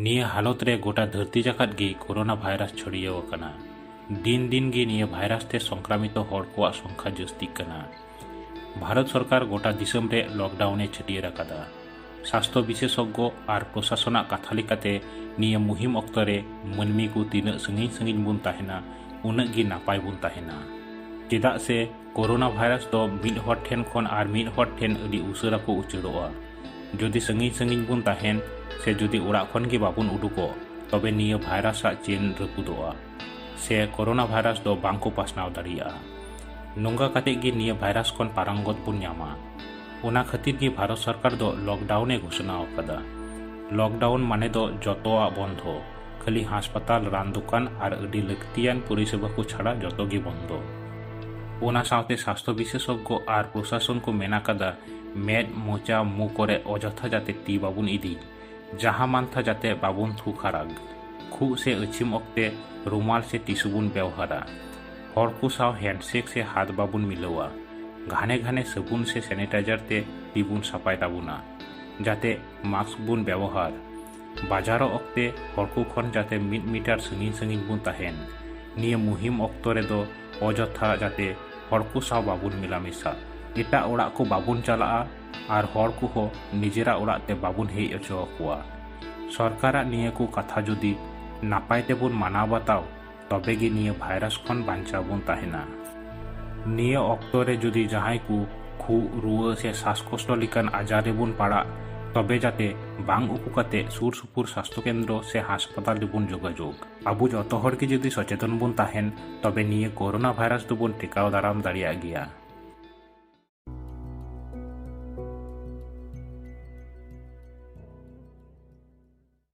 निया हालत रे गोटा धरती जाकत गे कोरोना भाइरस छड़ियाव अकना। दिन दिन गे निया भाइरस ते संक्रामित हड़ कोआ संख्या जस्ती कना। भारत सरकार गोटा दिसम रे लॉकडाउन छटियर अकादा। स्वास्थ्य विशेषज्ञ और प्रशासन कथा लेकाते निया मुहिम अक्तो रे मानमी को तीना संगिन संगिन बुन ताहेना उनग गे नापाय बुन ताहेना। चेदा से कोरोना भाइरस दो मिड हड़ ठेन खन आर मिड हड़ ठेन अडी उसरा को उचड़ोआ। जदि संगिन संगिन बुन ताहेन से जदि ओड़ा खन गे बाबुन उडुको तबे निया भाइरस चेन रपुदोआ से कोरोना भाइरस दो बांको पासनाव दाड़िया। नोंगा काते गे निया भाइरस खन पारंगत बुन न्यामा। ओना खातिर गे भारत सरकार दो लॉकडाउन घोषणा अकादा। लॉकडाउन माने दो जतोआ बंधो, खाली हासपाताल रान दुकान और अडी लक्तियान परिसेवा को छाड़ा जतो गे बंधो। ओना साथे स्वास्थ्य विशेषज्ञ और प्रशासन को मेना कादा मेद मोचा मु करे अजथा जाते ती बाबुन इदी, जहाँ मानथा जाते बाबुन थू खाराग। खु से अछिम अक्ते रुमाल से टिसुबुन व्यवहारा। हर को साव हैंडशेक से हाथ बाबुन मिलवा। घाने घाने सबुन से सैनिटाइजर ते तीबुन सफाई ताबुना जाते मास्क बुन व्यवहार। बाजारो अक्ते हर को खन जाते 1 मीटर संगिन संगिन बुन ताहेन। निया मुहिम अक्तो रे दो अजथा जाते हर को साव बाबुन मिलामेसा। एटा ओड़ा को बाबुन चला और हर को हो निजेरा ओड़ा ते बाबुन हेज अचो अकुआ। सरकारा निया को कथा जुदी नापाय तेबुन माना बताओ तबे गे निया भाइरस खन बांचा बुन ताहेना। निया अक्तो रे जुदी जहां को खु रुआ से श्वाসকष्ट लिकान आजार रेबुन पाड़ा तबे जाते बांग उपुकाते सुर सुपुर स्वास्थ्य केंद्र से हासपाताल रेबुन जोगाजोग। आबु जतो हर के जुदी सचेतन बुन ताहेन तबे निया कोरोना भाइरस दोबुन टेकाव दाराम दाड़िया गिया।